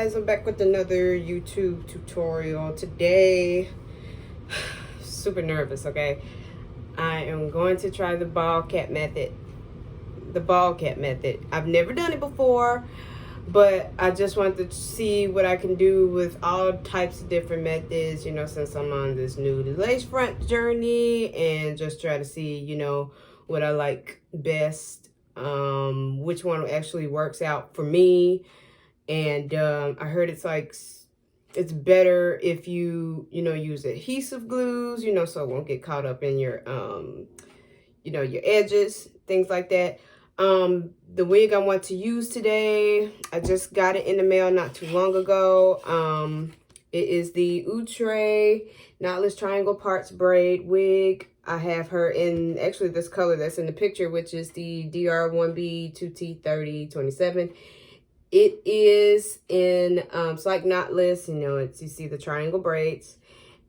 guys, I'm back with another YouTube tutorial. Today, super nervous, okay? I am going to try the ball cap method. I've never done it before, but I just wanted to see what I can do with all types of different methods, you know, since I'm on this new lace front journey, and just try to see, you know, what I like best, which one actually works out for me. And I heard it's like, it's better if you use adhesive glues, you know, so it won't get caught up in your, you know, your edges, things like that. The wig I want to use today, I just got it in the mail not too long ago. It is the Outre Knotless Triangle Parts Braid Wig. I have her in actually this color that's in the picture, which is the DR1B 2T3027. It is in, it's like knotless, you know, you see the triangle braids.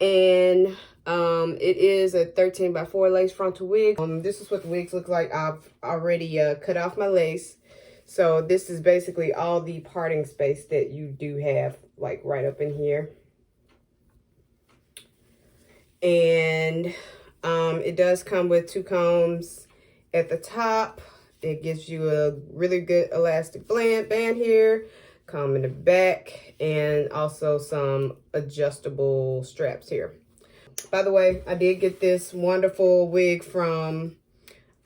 And it is a 13x4 lace frontal wig. This is what the wigs look like. I've already cut off my lace. So this is basically all the parting space that you do have, like right up in here. And it does come with 2 combs at the top. It gives you a really good elastic band here, comb in the back, and also some adjustable straps here. By the way, I did get this wonderful wig from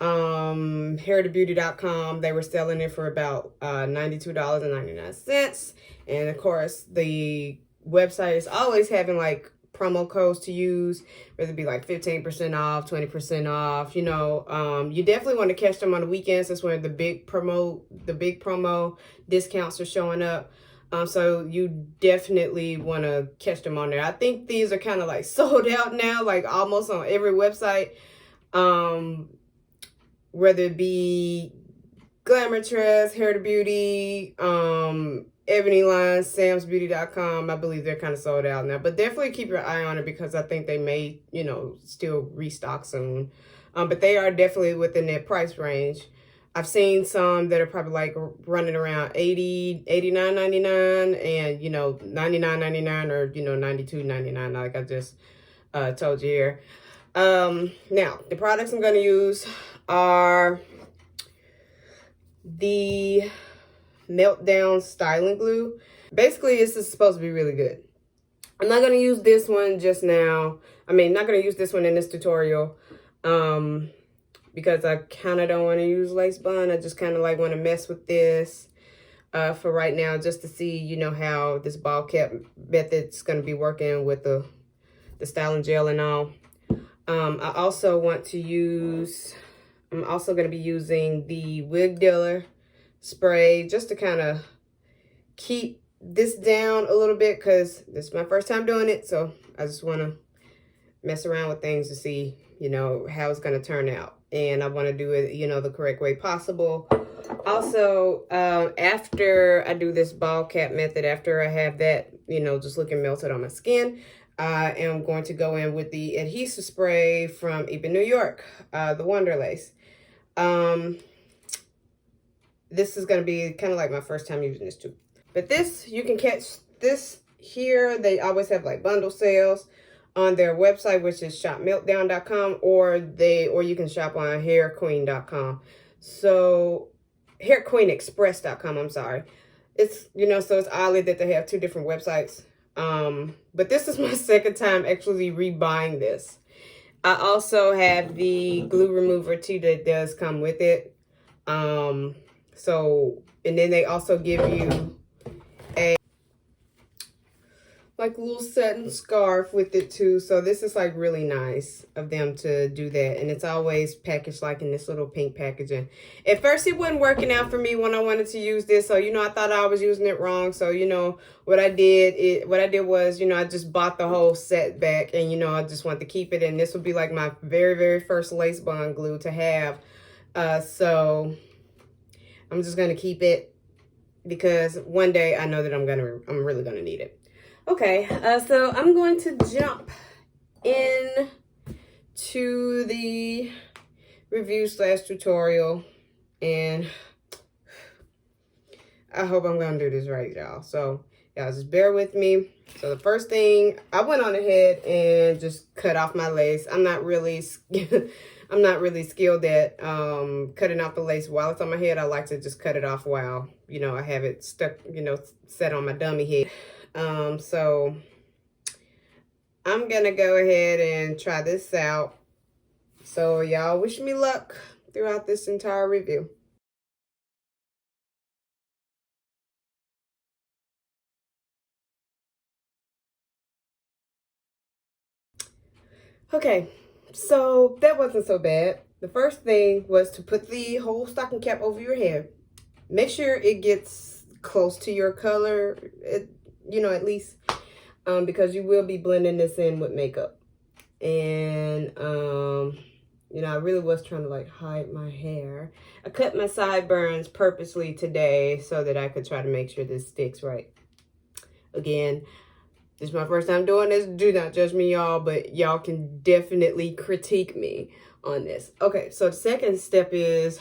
hairtobeauty.com. They were selling it for about $92.99. And of course, the website is always having like promo codes to use, whether it be like 15% off, 20% off, you know. You definitely want to catch them on the weekends. That's when the big promo discounts are showing up. So you definitely want to catch them on there. I think these are kind of like sold out now, like almost on every website, whether it be Glamour Trust, Hair to Beauty, Ebony line, samsbeauty.com. I believe they're kind of sold out now, but definitely keep your eye on it because I think they may, you know, still restock soon. But they are definitely within their price range. I've seen some that are probably like running around $80, $89.99, and you know, $99.99 or you know, $92.99, like I just told you here. Now the products I'm going to use are the Meltdown Stylin Glue. Basically, this is supposed to be really good. I'm not going to use this one just now. I mean, not going to use this one in this tutorial because I kind of don't want to use lace bond. I just kind of like want to mess with this for right now, just to see, you know, how this ball cap method's going to be working with the Stylin Gel and all. I also want to use, I'm also going to be using the Wigdealer spray just to kind of keep this down a little bit because this is my first time doing it. So I just want to mess around with things to see, you know, how it's going to turn out. And I want to do it, you know, the correct way possible. Also, after I do this ball cap method, after I have that, you know, just looking melted on my skin, I am going to go in with the adhesive spray from Ebin, New York, the Wonder Lace. This is going to be kind of like my first time using this too. But this, you can catch this here. They always have like bundle sales on their website, which is shopmeltdown.com, or you can shop on hairqueen.com. So hairqueenexpress.com, I'm sorry. It's, you know, so it's oddly that they have 2 different websites. But this is my second time actually rebuying this. I also have the glue remover too that does come with it. So, and then they also give you a like little satin scarf with it too. So this is like really nice of them to do that. And it's always packaged like in this little pink packaging. At first it wasn't working out for me when I wanted to use this. So, you know, I thought I was using it wrong. So, you know, what I did was, you know, I just bought the whole set back, and, you know, I just wanted to keep it. And this would be like my very, very first lace bond glue to have. So I'm just going to keep it because one day I know that I'm really going to need it. Okay, so I'm going to jump in to the review / tutorial, and I hope I'm going to do this right, y'all. So Y'all just bear with me. So the first thing, I went on ahead and just cut off my lace. I'm not really I'm not really skilled at cutting off the lace while it's on my head. I like to just cut it off while, you know, I have it stuck, you know, set on my dummy head. So I'm gonna go ahead and try this out. So y'all wish me luck throughout this entire review. Okay, so that wasn't so bad. The first thing was to put the whole stocking cap over your head. Make sure it gets close to your color, you know, at least, because you will be blending this in with makeup. And, you know, I really was trying to like hide my hair. I cut my sideburns purposely today so that I could try to make sure this sticks right. Again, this is my first time doing this. Do not judge me, y'all, but y'all can definitely critique me on this. Okay, so the second step is,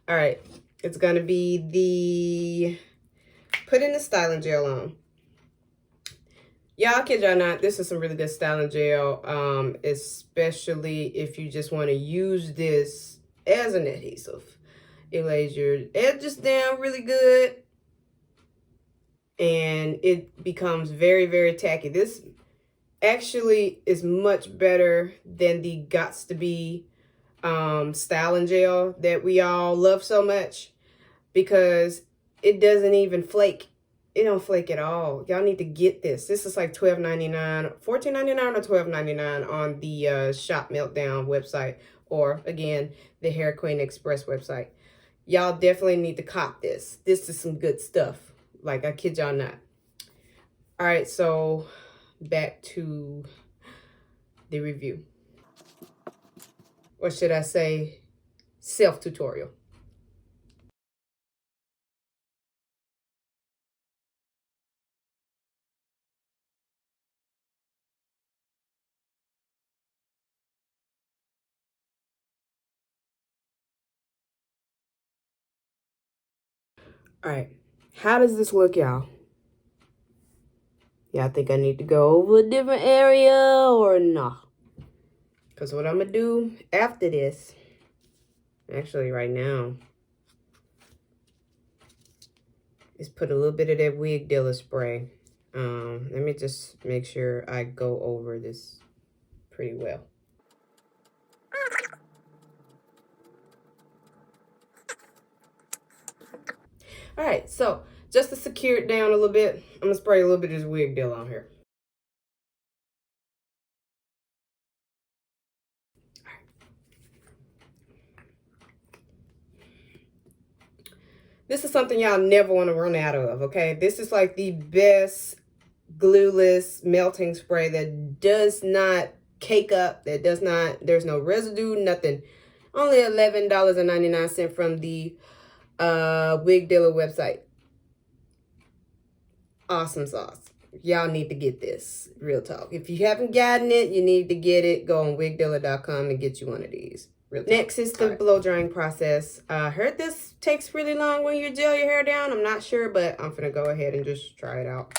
all right, it's gonna be the putting the styling gel on. Y'all, kid y'all not, this is some really good styling gel, especially if you just want to use this as an adhesive. It lays your edges down really good, and it becomes very, very tacky. This actually is much better than the Gots to Be styling gel that we all love so much, because it doesn't even flake. It don't flake at all. Y'all need to get this. This is like $12.99, $14.99 or $12.99 on the Shop Meltdown website, or again, the Hair Queen Express website. Y'all definitely need to cop this. This is some good stuff. Like, I kid y'all not. All right, so back to the review. Or should I say self-tutorial. All right, how does this look, y'all? Y'all think I need to go over a different area or not? Because what I'm going to do after this, actually right now, is put a little bit of that Wigdealer spray. Let me just make sure I go over this pretty well. All right, so just to secure it down a little bit, I'm going to spray a little bit of this Wigdealer on here. This is something y'all never want to run out of, okay? This is like the best glueless melting spray that does not cake up, that does not, there's no residue, nothing. Only $11.99 from the Wigdealer website. Awesome sauce. Y'all need to get this, real talk. If you haven't gotten it, you need to get it. Go on wigdealer.com and get you one of these. Next is the blow drying process. I heard this takes really long when you gel your hair down. I'm not sure, but I'm gonna go ahead and just try it out.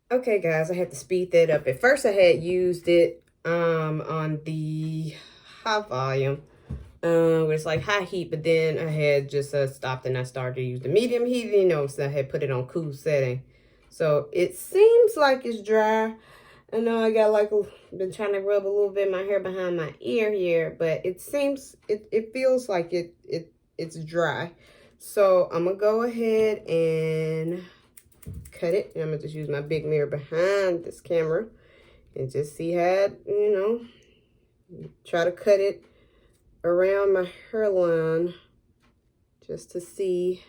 Okay, guys, I had to speed that up. At first, I had used it on the high volume, where it's like high heat, but then I had just stopped and I started to use the medium heat, you know, so I had put it on cool setting. So it seems like it's dry. I know I got like been trying to rub a little bit of my hair behind my ear here, but it seems it feels like it's dry. So I'm gonna go ahead and cut it, and I'm gonna just use my big mirror behind this camera and just see how, you know, try to cut it around my hairline just to see.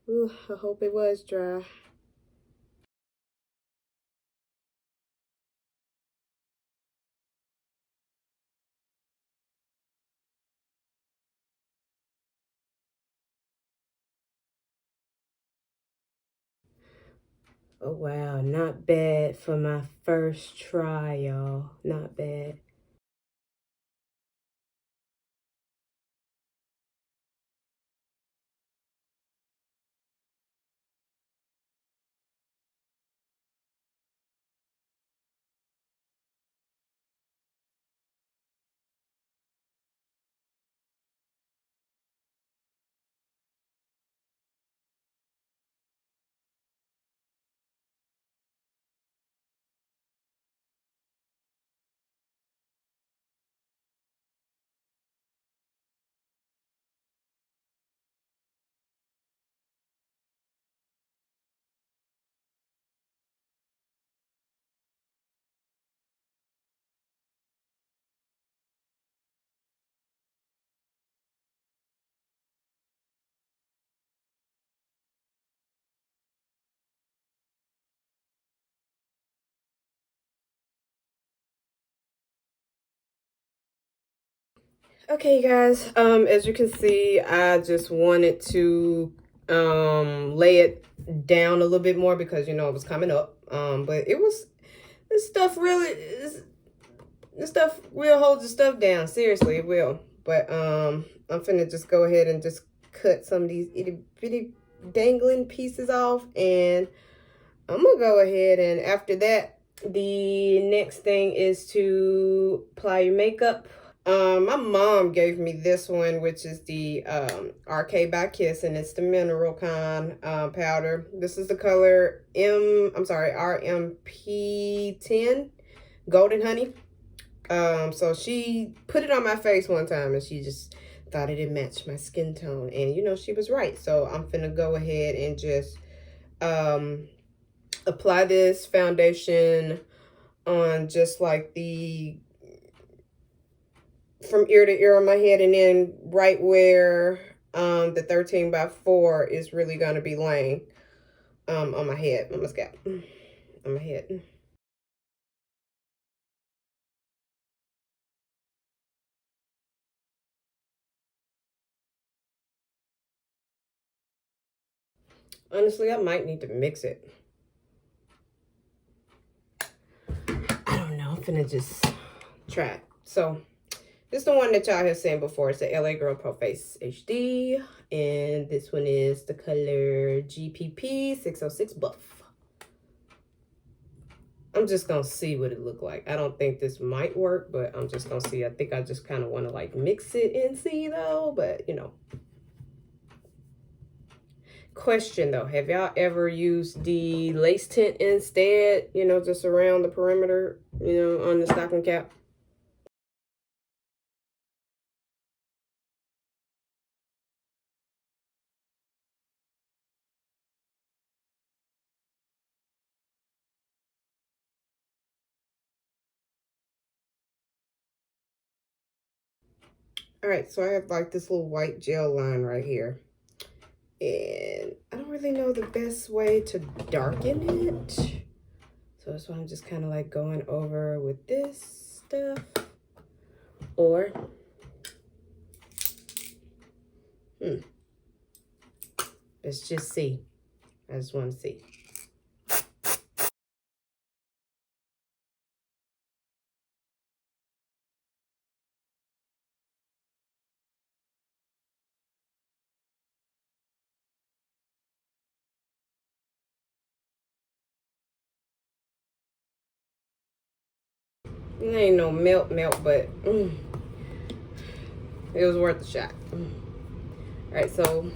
Ooh, I hope it was dry. Oh wow, not bad for my first try, y'all. Not bad. Okay, guys, as you can see, I just wanted to lay it down a little bit more because, you know, it was coming up. But it was, this stuff will hold the stuff down. Seriously, it will. But I'm finna just go ahead and just cut some of these itty bitty dangling pieces off, and I'm gonna go ahead, and after that, the next thing is to apply your makeup. My mom gave me this one, which is the RK by Kiss, and it's the mineral kind powder. This is the color RMP10 Golden Honey. So she put it on my face one time, and she just thought it didn't match my skin tone, and you know, she was right. So I'm finna go ahead and just apply this foundation on just like the from ear to ear on my head, and then right where the 13 by 4 is really going to be laying on my head, on my scalp, on my head. Honestly, I might need to mix it. I don't know. I'm finna just try it. So this is the one that y'all have seen before. It's the LA Girl Pro Face HD. And this one is the color GPP 606 Buff. I'm just going to see what it look like. I don't think this might work, but I'm just going to see. I think I just kind of want to like mix it and see though. But, you know. Question though. Have y'all ever used the lace tint instead? You know, just around the perimeter, you know, on the stocking cap? All right, so I have like this little white gel line right here. And I don't really know the best way to darken it. So that's why I'm just kind of like going over with this stuff. Or, let's just see. I just want to see. It ain't no melt, but it was worth a shot. All right, so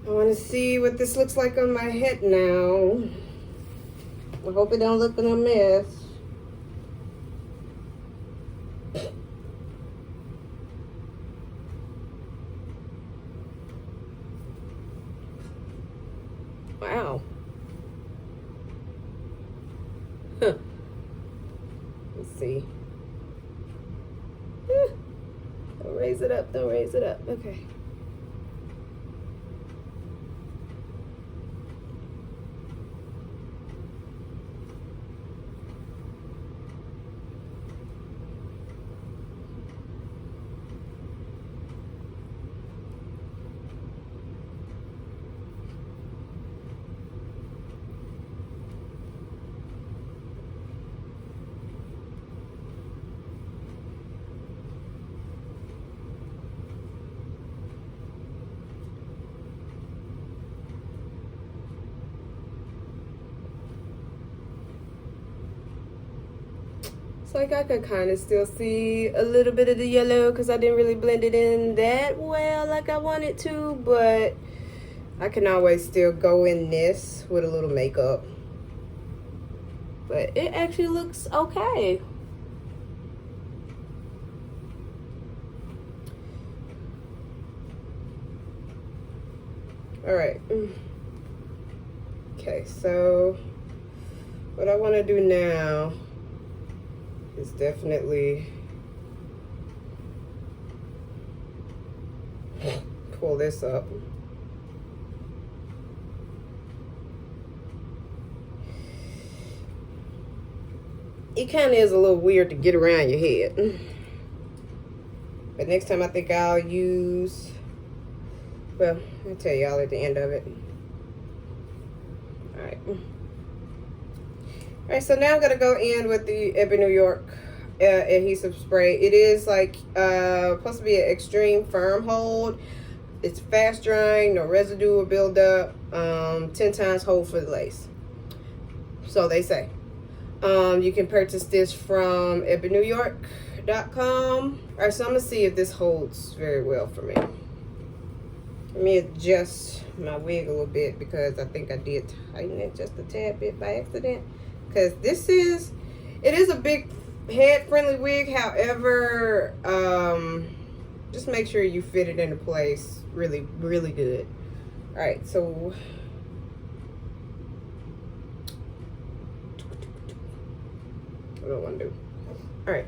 I want to see what this looks like on my head now. I hope it don't look like a mess. Wow. Let's see. Don't raise it up. Don't raise it up. Okay. like I could kind of still see a little bit of the yellow because I didn't really blend it in that well like I wanted to, but I can always still go in this with a little makeup. But it actually looks okay. All right. Okay, so what I want to do now is definitely pull this up. It kind of is a little weird to get around your head. But next time I think I'll use, well, I'll tell y'all at the end of it. All right, so now I'm gonna go in with the Ebin New York adhesive spray. It is like supposed to be an extreme firm hold. It's fast drying, no residue or buildup, 10 times hold for the lace. So they say. You can purchase this from ebinNewYork.com. All right, so I'm gonna see if this holds very well for me. Let me adjust my wig a little bit because I think I did tighten it just a tad bit by accident. Because it is a big head-friendly wig. However, just make sure you fit it into place really, really good. All right, so what do I want to do? All right.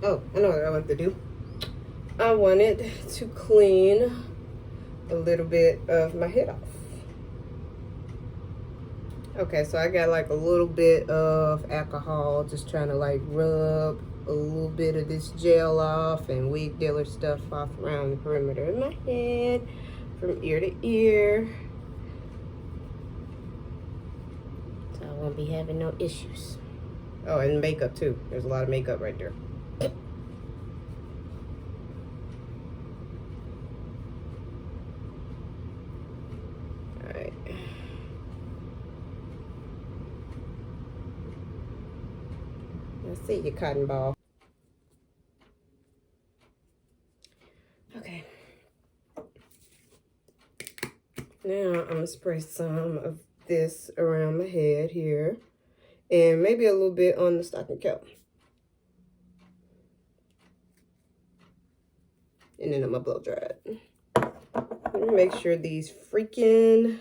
Oh, I know what I want to do. I wanted to clean a little bit of my head off. Okay, so I got like a little bit of alcohol, just trying to like rub a little bit of this gel off and Wigdealer stuff off around the perimeter of my head from ear to ear. So I won't be having no issues. Oh, and makeup too. There's a lot of makeup right there. Let's see your cotton ball. Okay. Now I'm gonna spray some of this around my head here, and maybe a little bit on the stocking cap. And then I'm gonna blow dry it. Let me make sure these freaking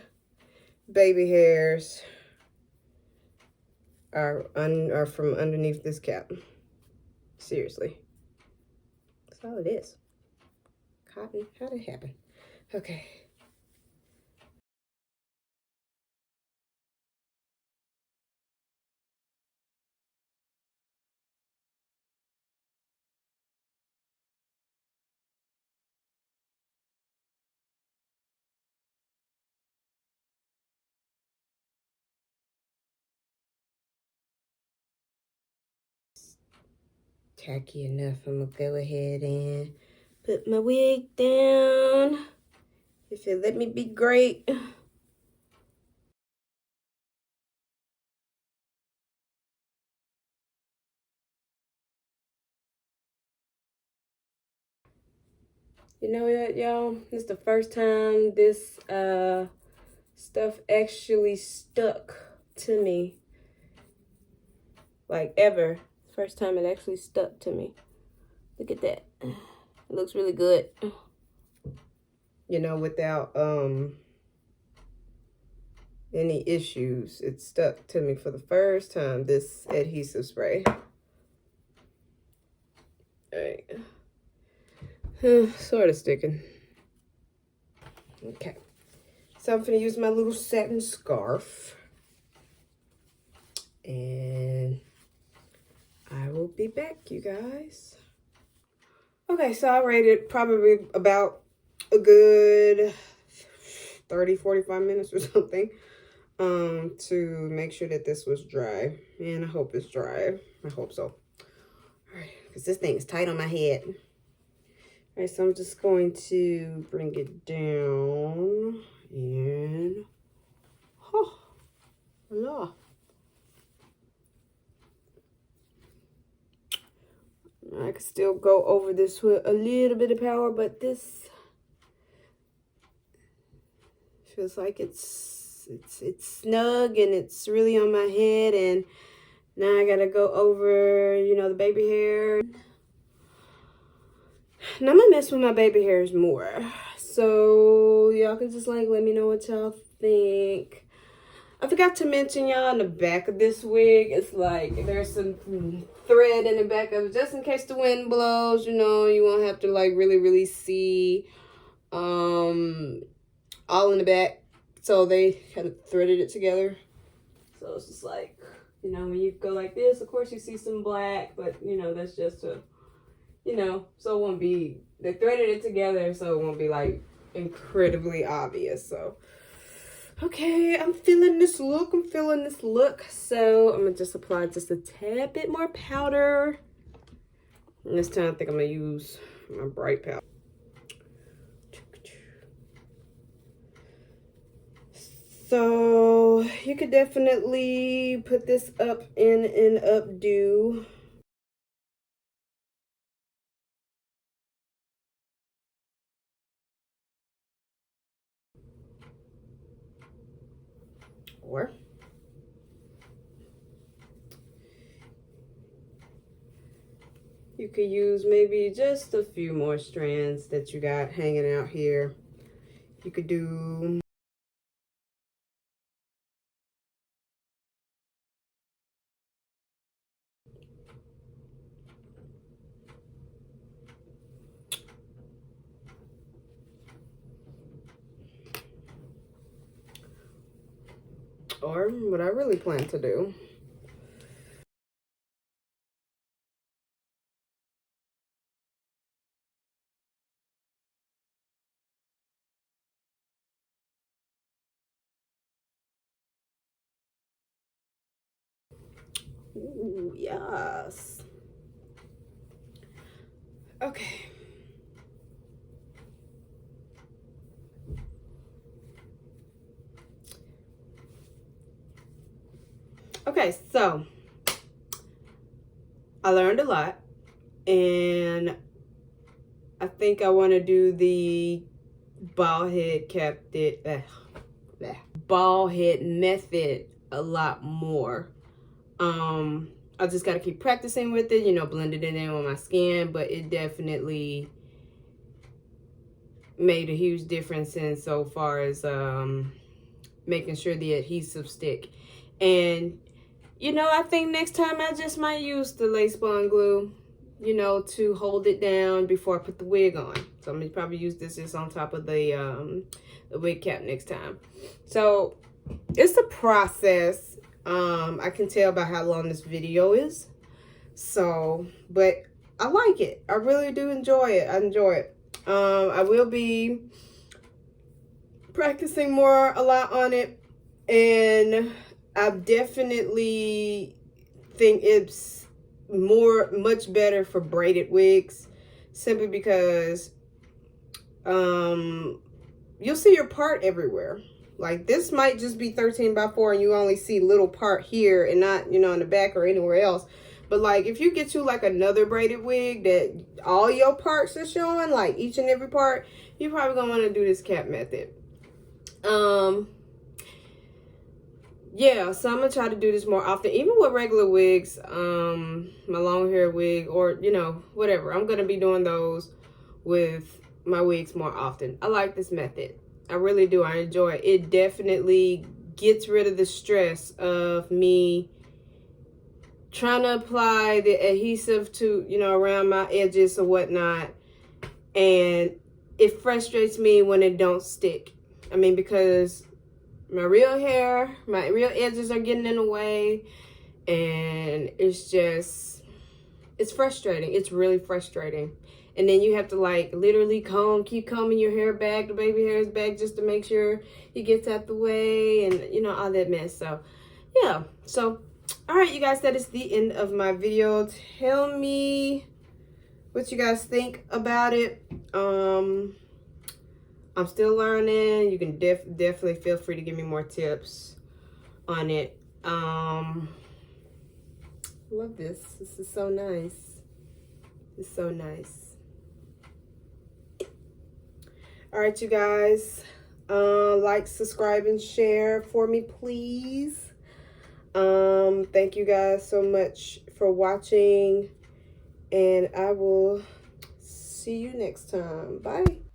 baby hairs are from underneath this cap. Seriously. That's all it is. Cotton, how'd it happen? Okay. Tacky enough, I'm gonna go ahead and put my wig down. If it let me be great. You know what, y'all? This is the first time this stuff actually stuck to me. Like ever. First time it actually stuck to me. Look at that. It looks really good. You know, without any issues. It stuck to me for the first time, this adhesive spray. Alright. Sort of sticking. Okay. So I'm gonna use my little satin scarf. And I will be back, you guys. Okay, so I rated probably about a good 30, 45 minutes or something, to make sure that this was dry. And I hope it's dry. I hope so. All right, because this thing is tight on my head. All right, so I'm just going to bring it down and, oh, voila. I could still go over this with a little bit of power, but this feels like it's snug and it's really on my head. And now I gotta go over, you know, the baby hair. And I'm gonna mess with my baby hairs more. So y'all can just like let me know what y'all think. I forgot to mention, y'all, in the back of this wig, it's like there's some thread in the back of it, just in case the wind blows, you know, you won't have to like really see all in the back. So they kind of threaded it together. So it's just like, you know, when you go like this, of course you see some black, but you know, that's just to, you know, so it won't be, they threaded it together so it won't be like incredibly obvious. So okay, I'm feeling this look. So I'm gonna just apply just a tad bit more powder. And this time I think I'm gonna use my bright powder. So you could definitely put this up in an updo. Or you could use maybe just a few more strands that you got hanging out here. You could do or what I really plan to do. Ooh, yes. Okay. Okay, so I learned a lot, and I think I want to do the bald head bald head method a lot more. I just got to keep practicing with it, you know, blending it in on my skin, but it definitely made a huge difference in so far as making sure the adhesive stick. And you know, I think next time I just might use the lace bond glue, you know, to hold it down before I put the wig on. So I'm gonna probably use this just on top of the wig cap next time. So it's a process. I can tell by how long this video is. So, but I like it. I really do enjoy it. I enjoy it. I will be practicing a lot on it, and I definitely think it's much better for braided wigs, simply because you'll see your part everywhere. Like this might just be 13x4 and you only see little part here and not, you know, in the back or anywhere else. But like if you get you like another braided wig that all your parts are showing, like each and every part, you're probably gonna want to do this cap method. Yeah, so I'm gonna try to do this more often, even with regular wigs, my long hair wig, or you know, whatever. I'm gonna be doing those with my wigs more often. I like this method. I really do. I enjoy it. It definitely gets rid of the stress of me trying to apply the adhesive to, you know, around my edges or whatnot, and it frustrates me when it don't stick. I mean, because my real hair, my real edges are getting in the way, and it's just, it's frustrating. It's really frustrating. And then you have to like literally keep combing your hair back, the baby hairs back, just to make sure it gets out the way, and you know, all that mess. So yeah, so all right, you guys, that is the end of my video. Tell me what you guys think about it. I'm still learning. You can definitely feel free to give me more tips on it. Love this. This is so nice. It's so nice. All right, you guys, like, subscribe, and share for me, please. Thank you guys so much for watching, and I will see you next time. Bye.